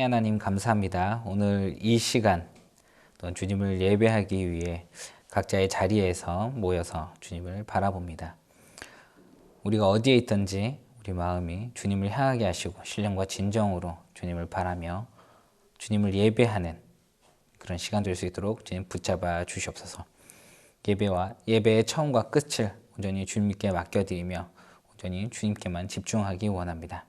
하나님 감사합니다. 오늘 이 시간 또 주님을 예배하기 위해 각자의 자리에서 모여서 주님을 바라봅니다. 우리가 어디에 있든지 우리 마음이 주님을 향하게 하시고 신령과 진정으로 주님을 바라며 주님을 예배하는 그런 시간 될 수 있도록 주님 붙잡아 주시옵소서. 예배의 처음과 끝을 온전히 주님께 맡겨드리며 온전히 주님께만 집중하기 원합니다.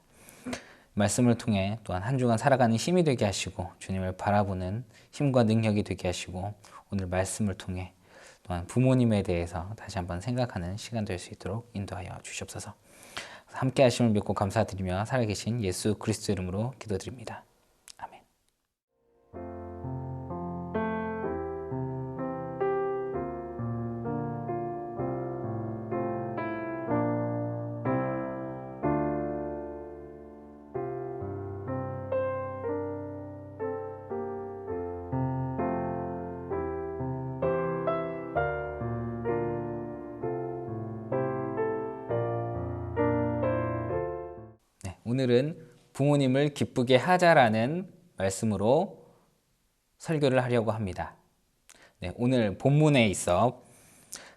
말씀을 통해 또한 한 주간 살아가는 힘이 되게 하시고 주님을 바라보는 힘과 능력이 되게 하시고 오늘 말씀을 통해 또한 부모님에 대해서 다시 한번 생각하는 시간 될 수 있도록 인도하여 주시옵소서. 함께 하심을 믿고 감사드리며 살아계신 예수 그리스도 이름으로 기도드립니다. 아멘. 오늘은 부모님을 기쁘게 하자라는 말씀으로 설교를 하려고 합니다. 오늘 본문에 있어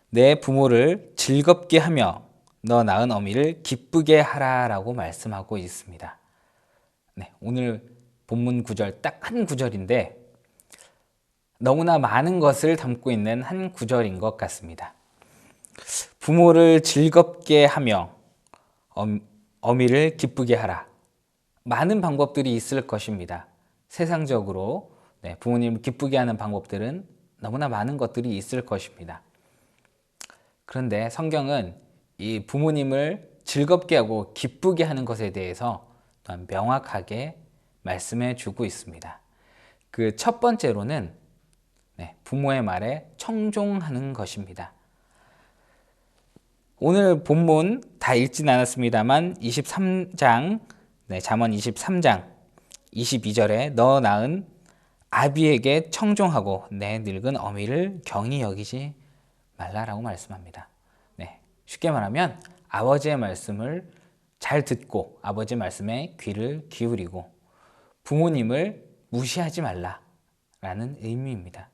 내 부모를 즐겁게 하며 너 낳은 어미를 기쁘게 하라라고 말씀하고 있습니다. 오늘 본문 구절 딱 한 구절인데 너무나 많은 것을 담고 있는 한 구절인 것 같습니다. 부모를 즐겁게 하며 어미를 기쁘게 하라. 많은 방법들이 있을 것입니다. 세상적으로 부모님을 기쁘게 하는 방법들은 너무나 많은 것들이 있을 것입니다. 그런데 성경은 이 부모님을 즐겁게 하고 기쁘게 하는 것에 대해서 또한 명확하게 말씀해 주고 있습니다. 그 첫 번째로는 부모의 말에 청종하는 것입니다. 오늘 본문 다 읽진 않았습니다만 23장, 잠언 23장 22절에 너 낳은 아비에게 청종하고 내 늙은 어미를 경히 여기지 말라라고 말씀합니다. 쉽게 말하면 아버지의 말씀을 잘 듣고 아버지의 말씀에 귀를 기울이고 부모님을 무시하지 말라라는 의미입니다.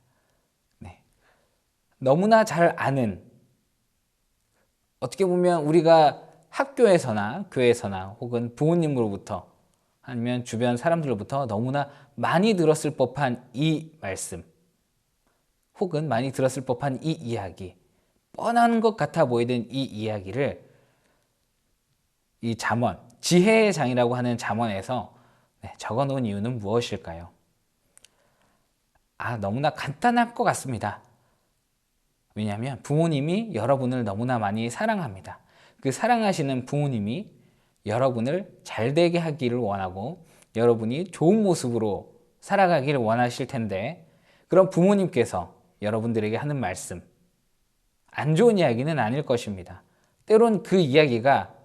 너무나 잘 아는, 어떻게 보면 우리가 학교에서나 교회에서나 혹은 부모님으로부터 아니면 주변 사람들로부터 너무나 많이 들었을 법한 이 말씀 혹은 많이 들었을 법한 이 이야기, 뻔한 것 같아 보이던 이 이야기를 이 잠언, 지혜의 장이라고 하는 잠언에서 적어놓은 이유는 무엇일까요? 너무나 간단할 것 같습니다. 왜냐하면 부모님이 여러분을 너무나 많이 사랑합니다. 그 사랑하시는 부모님이 여러분을 잘되게 하기를 원하고 여러분이 좋은 모습으로 살아가기를 원하실 텐데 그런 부모님께서 여러분들에게 하는 말씀, 안 좋은 이야기는 아닐 것입니다. 때론 그 이야기가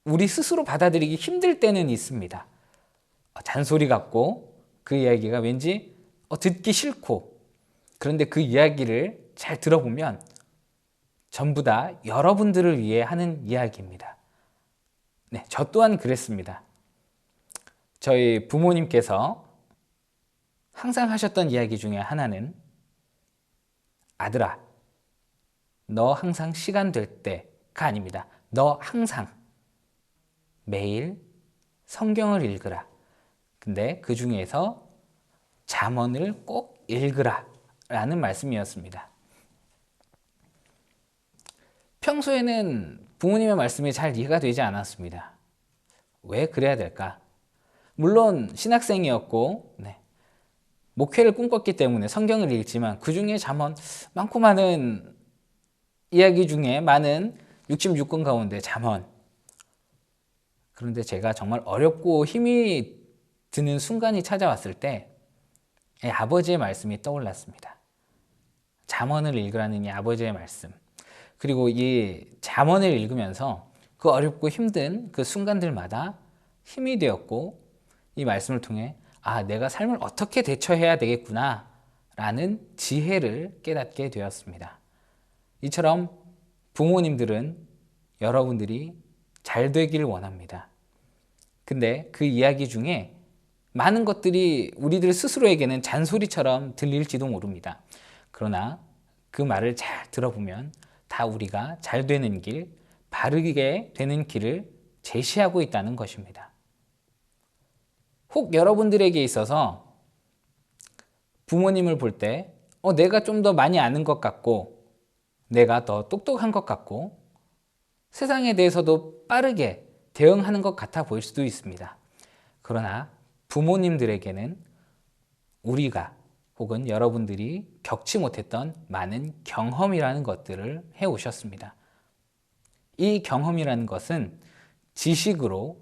우리 스스로 받아들이기 힘들 때는 있습니다. 잔소리 같고 그 이야기가 왠지 듣기 싫고, 그런데 그 이야기를 잘 들어보면 전부 다 여러분들을 위해 하는 이야기입니다. 저 또한 그랬습니다. 저희 부모님께서 항상 하셨던 이야기 중에 하나는 아들아, 너 항상 시간 될 때가 아닙니다. 너 항상 매일 성경을 읽으라. 근데 그 중에서 잠언을 꼭 읽으라 라는 말씀이었습니다. 평소에는 부모님의 말씀이 잘 이해가 되지 않았습니다. 왜 그래야 될까? 물론 신학생이었고 목회를 꿈꿨기 때문에 성경을 읽지만 그 중에 잠언, 많고 많은 이야기 중에 많은 66권 가운데 잠언. 그런데 제가 정말 어렵고 힘이 드는 순간이 찾아왔을 때 아버지의 말씀이 떠올랐습니다. 잠언을 읽으라는 이 아버지의 말씀, 그리고 이 잠언을 읽으면서 그 어렵고 힘든 그 순간들마다 힘이 되었고 이 말씀을 통해 내가 삶을 어떻게 대처해야 되겠구나 라는 지혜를 깨닫게 되었습니다. 이처럼 부모님들은 여러분들이 잘 되기를 원합니다. 근데 그 이야기 중에 많은 것들이 우리들 스스로에게는 잔소리처럼 들릴지도 모릅니다. 그러나 그 말을 잘 들어보면 다 우리가 잘 되는 길, 바르게 되는 길을 제시하고 있다는 것입니다. 혹 여러분들에게 있어서 부모님을 볼 때 내가 좀 더 많이 아는 것 같고 내가 더 똑똑한 것 같고 세상에 대해서도 빠르게 대응하는 것 같아 보일 수도 있습니다. 그러나 부모님들에게는 우리가 혹은 여러분들이 겪지 못했던 많은 경험이라는 것들을 해오셨습니다. 이 경험이라는 것은 지식으로,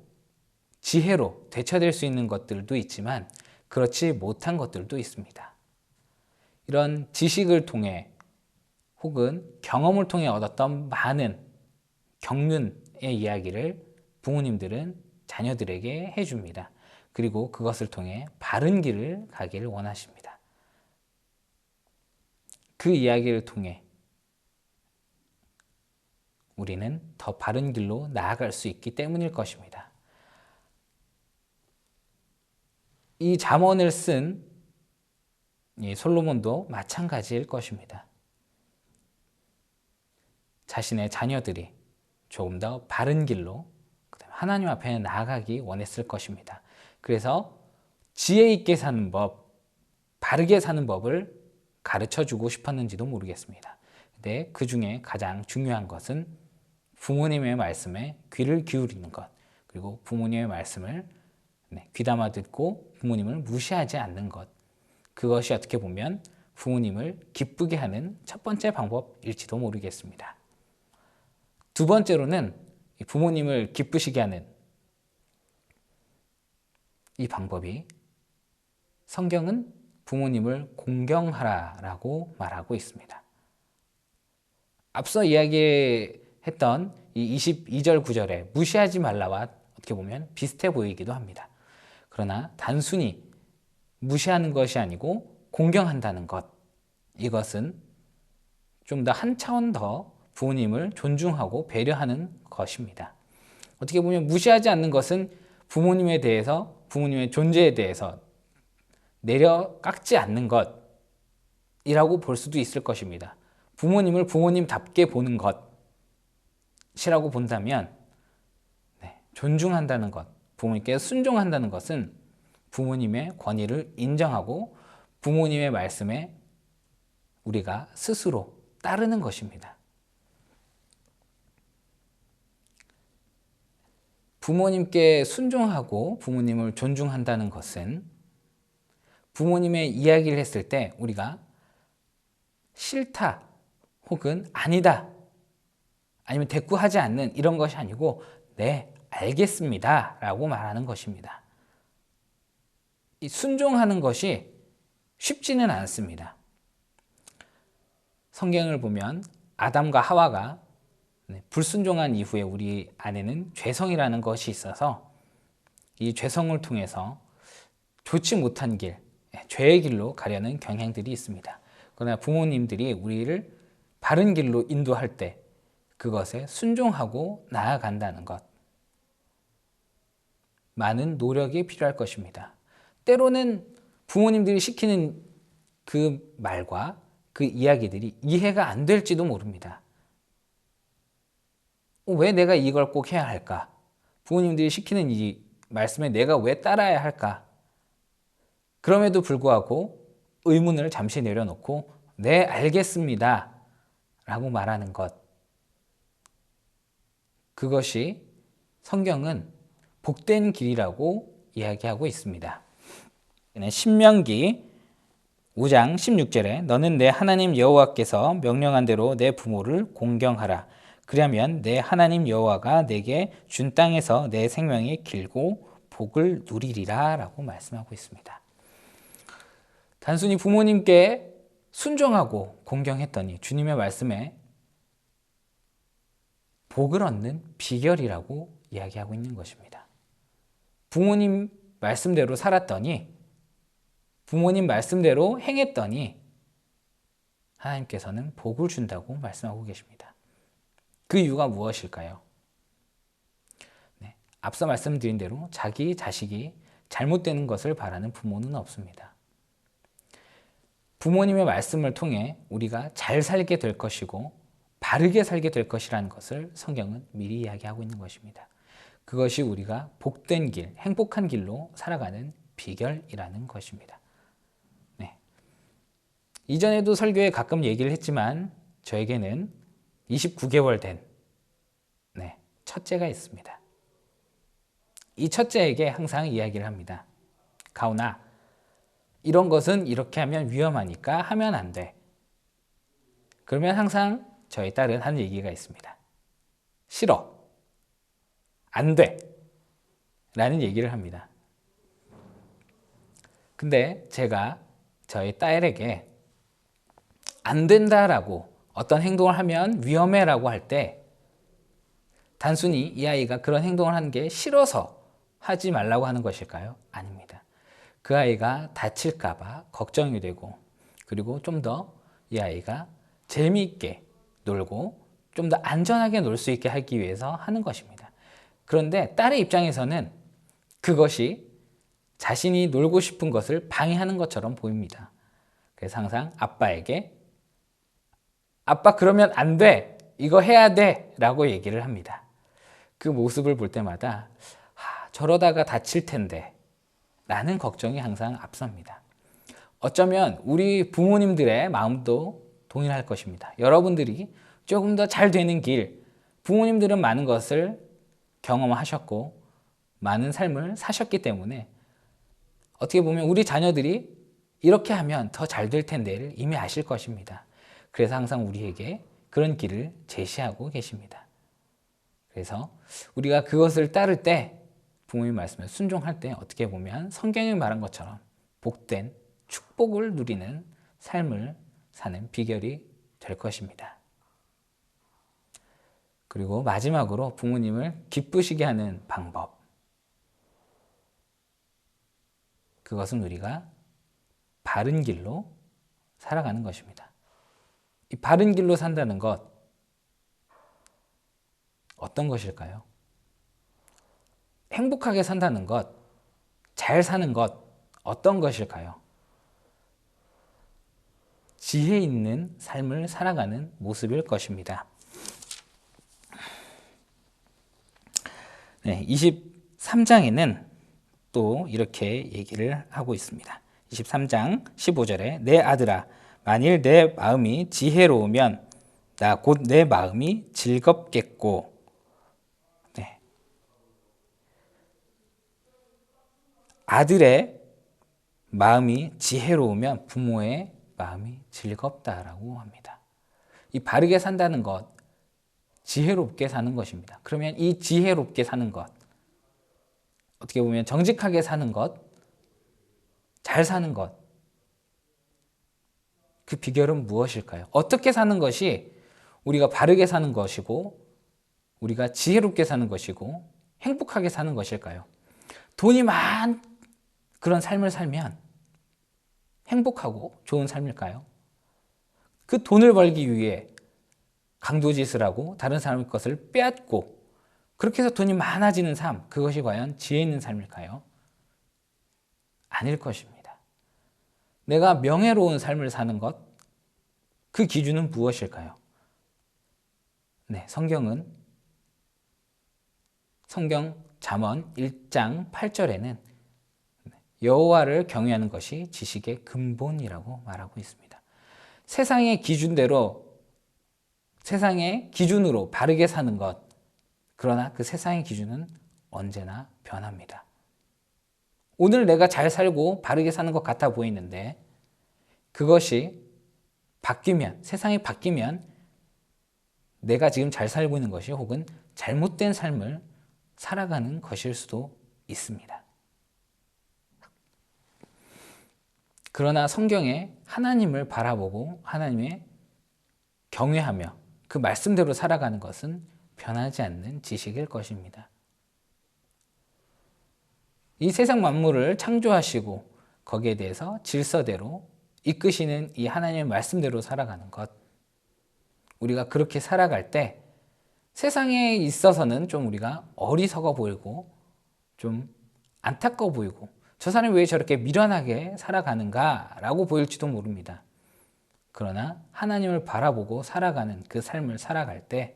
지혜로 되찾을 수 있는 것들도 있지만 그렇지 못한 것들도 있습니다. 이런 지식을 통해 혹은 경험을 통해 얻었던 많은 경륜의 이야기를 부모님들은 자녀들에게 해줍니다. 그리고 그것을 통해 바른 길을 가기를 원하십니다. 그 이야기를 통해 우리는 더 바른 길로 나아갈 수 있기 때문일 것입니다. 이 잠언을 쓴 솔로몬도 마찬가지일 것입니다. 자신의 자녀들이 조금 더 바른 길로 하나님 앞에 나아가기 원했을 것입니다. 그래서 지혜 있게 사는 법, 바르게 사는 법을 가르쳐주고 싶었는지도 모르겠습니다. 근데 그 중에 가장 중요한 것은 부모님의 말씀에 귀를 기울이는 것, 그리고 부모님의 말씀을 귀담아 듣고 부모님을 무시하지 않는 것, 그것이 어떻게 보면 부모님을 기쁘게 하는 첫 번째 방법일지도 모르겠습니다. 두 번째로는 부모님을 기쁘시게 하는 이 방법이 성경은 부모님을 공경하라라고 말하고 있습니다. 앞서 이야기했던 이 22절 9절에 무시하지 말라와 어떻게 보면 비슷해 보이기도 합니다. 그러나 단순히 무시하는 것이 아니고 공경한다는 것, 이것은 좀 더 한 차원 더 부모님을 존중하고 배려하는 것입니다. 어떻게 보면 무시하지 않는 것은 부모님에 대해서, 부모님의 존재에 대해서 내려 깎지 않는 것이라고 볼 수도 있을 것입니다. 부모님을 부모님답게 보는 것이라고 본다면 존중한다는 것, 부모님께 순종한다는 것은 부모님의 권위를 인정하고 부모님의 말씀에 우리가 스스로 따르는 것입니다. 부모님께 순종하고 부모님을 존중한다는 것은 부모님의 이야기를 했을 때 우리가 싫다 혹은 아니다 아니면 대꾸하지 않는 이런 것이 아니고 네, 알겠습니다 라고 말하는 것입니다. 이 순종하는 것이 쉽지는 않습니다. 성경을 보면 아담과 하와가 불순종한 이후에 우리 안에는 죄성이라는 것이 있어서 이 죄성을 통해서 좋지 못한 길, 죄의 길로 가려는 경향들이 있습니다. 그러나 부모님들이 우리를 바른 길로 인도할 때 그것에 순종하고 나아간다는 것, 많은 노력이 필요할 것입니다. 때로는 부모님들이 시키는 그 말과 그 이야기들이 이해가 안 될지도 모릅니다. 왜 내가 이걸 꼭 해야 할까? 부모님들이 시키는 이 말씀에 내가 왜 따라야 할까? 그럼에도 불구하고 의문을 잠시 내려놓고 네, 알겠습니다 라고 말하는 것, 그것이 성경은 복된 길이라고 이야기하고 있습니다. 신명기 5장 16절에 너는 내 하나님 여호와께서 명령한 대로 내 부모를 공경하라. 그러면 내 하나님 여호와가 내게 준 땅에서 내 생명이 길고 복을 누리리라 라고 말씀하고 있습니다. 단순히 부모님께 순종하고 공경했더니 주님의 말씀에 복을 얻는 비결이라고 이야기하고 있는 것입니다. 부모님 말씀대로 살았더니, 부모님 말씀대로 행했더니 하나님께서는 복을 준다고 말씀하고 계십니다. 그 이유가 무엇일까요? 앞서 말씀드린 대로 자기 자식이 잘못되는 것을 바라는 부모는 없습니다. 부모님의 말씀을 통해 우리가 잘 살게 될 것이고 바르게 살게 될 것이라는 것을 성경은 미리 이야기하고 있는 것입니다. 그것이 우리가 복된 길, 행복한 길로 살아가는 비결이라는 것입니다. 네. 이전에도 설교에 가끔 얘기를 했지만 저에게는 29개월 된 첫째가 있습니다. 이 첫째에게 항상 이야기를 합니다. 가훈아, 이런 것은 이렇게 하면 위험하니까 하면 안 돼. 그러면 항상 저희 딸은 하는 얘기가 있습니다. 싫어. 안 돼. 라는 얘기를 합니다. 근데 제가 저희 딸에게 안 된다라고 어떤 행동을 하면 위험해라고 할 때 단순히 이 아이가 그런 행동을 하는 게 싫어서 하지 말라고 하는 것일까요? 아닙니다. 그 아이가 다칠까 봐 걱정이 되고 그리고 좀 더 이 아이가 재미있게 놀고 좀 더 안전하게 놀 수 있게 하기 위해서 하는 것입니다. 그런데 딸의 입장에서는 그것이 자신이 놀고 싶은 것을 방해하는 것처럼 보입니다. 그래서 항상 아빠에게 아빠 그러면 안 돼! 이거 해야 돼! 라고 얘기를 합니다. 그 모습을 볼 때마다 저러다가 다칠 텐데 라는 걱정이 항상 앞섭니다. 어쩌면 우리 부모님들의 마음도 동일할 것입니다. 여러분들이 조금 더 잘 되는 길, 부모님들은 많은 것을 경험하셨고 많은 삶을 사셨기 때문에 어떻게 보면 우리 자녀들이 이렇게 하면 더 잘 될 텐데를 이미 아실 것입니다. 그래서 항상 우리에게 그런 길을 제시하고 계십니다. 그래서 우리가 그것을 따를 때 부모님 말씀에 순종할 때 어떻게 보면 성경이 말한 것처럼 복된 축복을 누리는 삶을 사는 비결이 될 것입니다. 그리고 마지막으로 부모님을 기쁘시게 하는 방법. 그것은 우리가 바른 길로 살아가는 것입니다. 이 바른 길로 산다는 것 어떤 것일까요? 행복하게 산다는 것, 잘 사는 것 어떤 것일까요? 지혜 있는 삶을 살아가는 모습일 것입니다. 네, 23장에는 또 이렇게 얘기를 하고 있습니다. 23장 15절에 내 아들아 만일 내 마음이 지혜로우면 나 곧 내 마음이 즐겁겠고 네. 아들의 마음이 지혜로우면 부모의 마음이 즐겁다라고 합니다. 이 바르게 산다는 것, 지혜롭게 사는 것입니다. 그러면 이 지혜롭게 사는 것, 어떻게 보면 정직하게 사는 것, 잘 사는 것, 그 비결은 무엇일까요? 어떻게 사는 것이 우리가 바르게 사는 것이고 우리가 지혜롭게 사는 것이고 행복하게 사는 것일까요? 돈이 많은 그런 삶을 살면 행복하고 좋은 삶일까요? 그 돈을 벌기 위해 강도짓을 하고 다른 사람의 것을 빼앗고 그렇게 해서 돈이 많아지는 삶, 그것이 과연 지혜 있는 삶일까요? 아닐 것입니다. 내가 명예로운 삶을 사는 것, 그 기준은 무엇일까요? 네, 성경 잠언 1장 8절에는 여호와를 경외하는 것이 지식의 근본이라고 말하고 있습니다. 세상의 기준으로 바르게 사는 것, 그러나 그 세상의 기준은 언제나 변합니다. 오늘 내가 잘 살고 바르게 사는 것 같아 보이는데 그것이 바뀌면, 세상이 바뀌면 내가 지금 잘 살고 있는 것이 혹은 잘못된 삶을 살아가는 것일 수도 있습니다. 그러나 성경에 하나님을 바라보고 하나님의 경외하며 그 말씀대로 살아가는 것은 변하지 않는 지식일 것입니다. 이 세상 만물을 창조하시고 거기에 대해서 질서대로 이끄시는 이 하나님의 말씀대로 살아가는 것, 우리가 그렇게 살아갈 때 세상에 있어서는 좀 우리가 어리석어 보이고 좀 안타까워 보이고 저 사람이 왜 저렇게 미련하게 살아가는가라고 보일지도 모릅니다. 그러나 하나님을 바라보고 살아가는 그 삶을 살아갈 때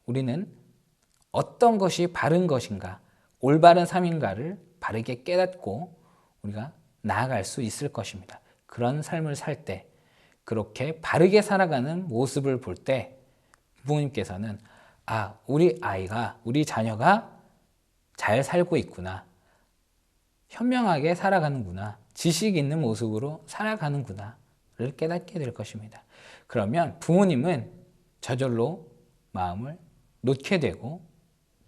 우리는 어떤 것이 바른 것인가, 올바른 삶인가를 바르게 깨닫고 우리가 나아갈 수 있을 것입니다. 그런 삶을 살 때, 그렇게 바르게 살아가는 모습을 볼 때 부모님께서는 우리 아이가, 우리 자녀가 잘 살고 있구나, 현명하게 살아가는구나, 지식 있는 모습으로 살아가는구나를 깨닫게 될 것입니다. 그러면 부모님은 저절로 마음을 놓게 되고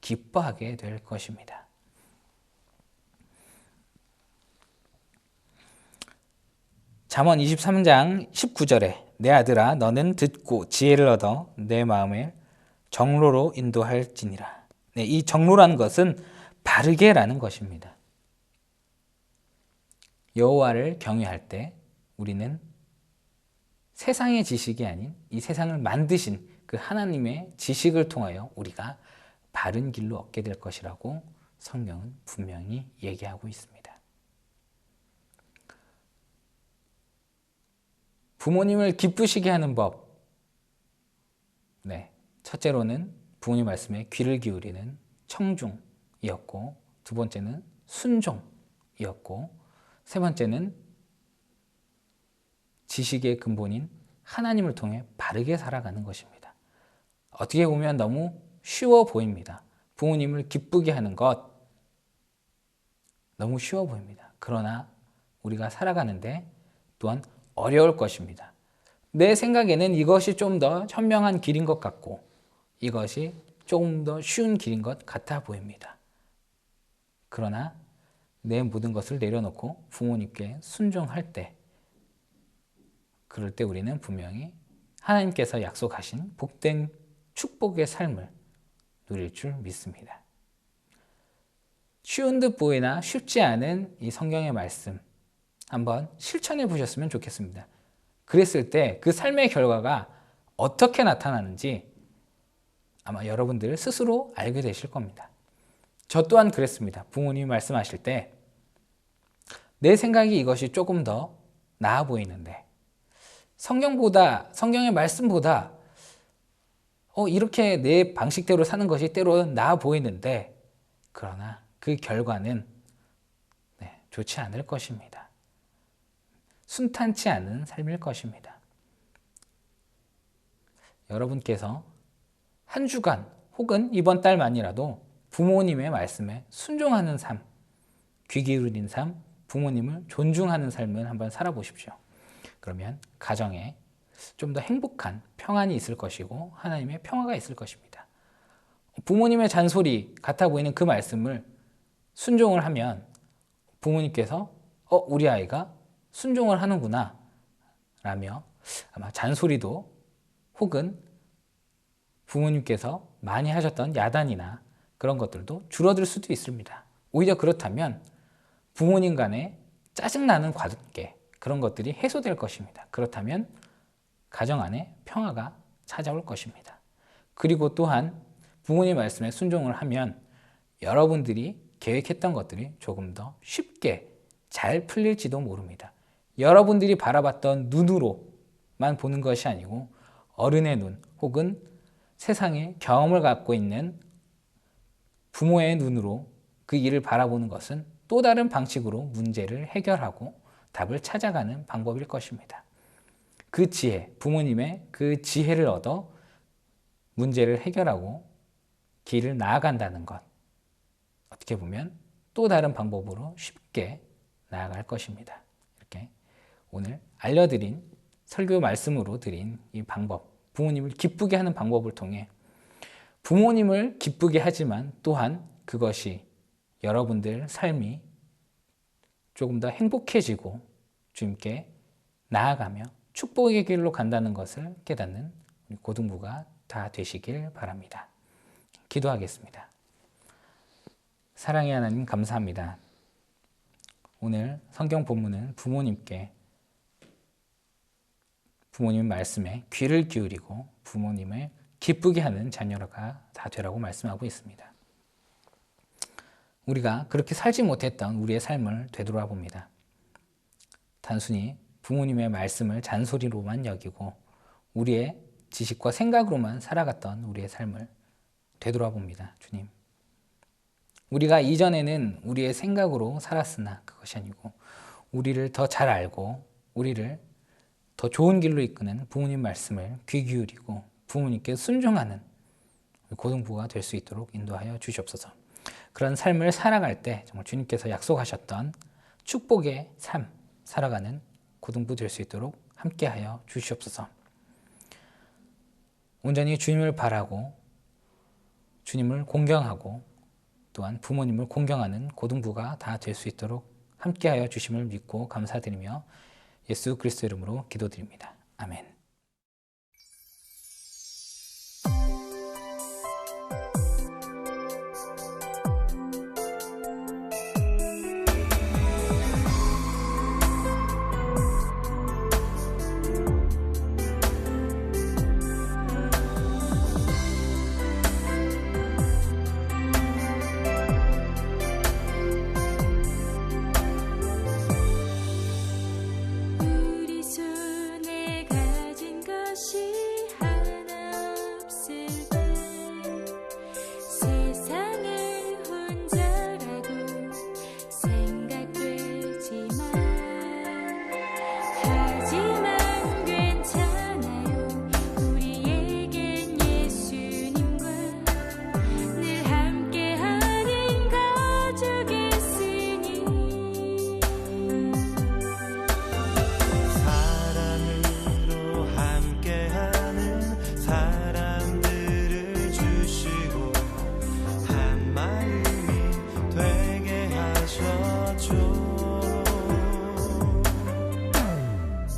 기뻐하게 될 것입니다. 잠언 23장 19절에 내 아들아 너는 듣고 지혜를 얻어 내 마음을 정로로 인도할지니라. 네, 이 정로라는 것은 바르게라는 것입니다. 여호와를 경외할 때 우리는 세상의 지식이 아닌 이 세상을 만드신 그 하나님의 지식을 통하여 우리가 바른 길로 얻게 될 것이라고 성경은 분명히 얘기하고 있습니다. 부모님을 기쁘시게 하는 법. 네, 첫째로는 부모님 말씀에 귀를 기울이는 청중이었고, 두 번째는 순종이었고, 세 번째는 지식의 근본인 하나님을 통해 바르게 살아가는 것입니다. 어떻게 보면 너무 쉬워 보입니다. 부모님을 기쁘게 하는 것 너무 쉬워 보입니다. 그러나 우리가 살아가는데 또한 어려울 것입니다. 내 생각에는 이것이 좀 더 현명한 길인 것 같고 이것이 조금 더 쉬운 길인 것 같아 보입니다. 그러나 내 모든 것을 내려놓고 부모님께 순종할 때, 그럴 때 우리는 분명히 하나님께서 약속하신 복된 축복의 삶을 누릴 줄 믿습니다. 쉬운 듯 보이나 쉽지 않은 이 성경의 말씀 한번 실천해 보셨으면 좋겠습니다. 그랬을 때 그 삶의 결과가 어떻게 나타나는지 아마 여러분들 스스로 알게 되실 겁니다. 저 또한 그랬습니다. 부모님이 말씀하실 때 내 생각이 이것이 조금 더 나아 보이는데 성경의 말씀보다 이렇게 내 방식대로 사는 것이 때로는 나아 보이는데 그러나 그 결과는 좋지 않을 것입니다. 순탄치 않은 삶일 것입니다. 여러분께서 한 주간 혹은 이번 달만이라도 부모님의 말씀에 순종하는 삶, 귀 기울인 삶, 부모님을 존중하는 삶을 한번 살아보십시오. 그러면 가정에 좀 더 행복한 평안이 있을 것이고 하나님의 평화가 있을 것입니다. 부모님의 잔소리 같아 보이는 그 말씀을 순종을 하면 부모님께서 우리 아이가 순종을 하는구나 라며 아마 잔소리도 혹은 부모님께서 많이 하셨던 야단이나 그런 것들도 줄어들 수도 있습니다. 오히려 그렇다면 부모님 간에 짜증나는 관계, 그런 것들이 해소될 것입니다. 그렇다면 가정 안에 평화가 찾아올 것입니다. 그리고 또한 부모님 말씀에 순종을 하면 여러분들이 계획했던 것들이 조금 더 쉽게 잘 풀릴지도 모릅니다. 여러분들이 바라봤던 눈으로만 보는 것이 아니고 어른의 눈 혹은 세상의 경험을 갖고 있는 부모의 눈으로 그 일을 바라보는 것은 또 다른 방식으로 문제를 해결하고 답을 찾아가는 방법일 것입니다. 그 지혜, 부모님의 그 지혜를 얻어 문제를 해결하고 길을 나아간다는 것, 어떻게 보면 또 다른 방법으로 쉽게 나아갈 것입니다. 이렇게 오늘 알려드린 설교 말씀으로 드린 이 방법, 부모님을 기쁘게 하는 방법을 통해 부모님을 기쁘게 하지만 또한 그것이 여러분들 삶이 조금 더 행복해지고 주님께 나아가며 축복의 길로 간다는 것을 깨닫는 우리 고등부가 다 되시길 바랍니다. 기도하겠습니다. 사랑의 하나님 감사합니다. 오늘 성경 본문은 부모님의 말씀에 귀를 기울이고 부모님을 기쁘게 하는 자녀가 다 되라고 말씀하고 있습니다. 우리가 그렇게 살지 못했던 우리의 삶을 되돌아봅니다. 단순히 부모님의 말씀을 잔소리로만 여기고 우리의 지식과 생각으로만 살아갔던 우리의 삶을 되돌아봅니다. 주님, 우리가 이전에는 우리의 생각으로 살았으나 그것이 아니고 우리를 더 잘 알고 우리를 더 좋은 길로 이끄는 부모님 말씀을 귀 기울이고 부모님께 순종하는 고등부가 될 수 있도록 인도하여 주시옵소서. 그런 삶을 살아갈 때 정말 주님께서 약속하셨던 축복의 삶 살아가는 고등부 될 수 있도록 함께하여 주시옵소서. 온전히 주님을 바라고 주님을 공경하고 또한 부모님을 공경하는 고등부가 다 될 수 있도록 함께하여 주심을 믿고 감사드리며 예수 그리스도 이름으로 기도드립니다. 아멘.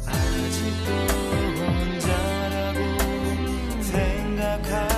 아직도 혼자라고 생각하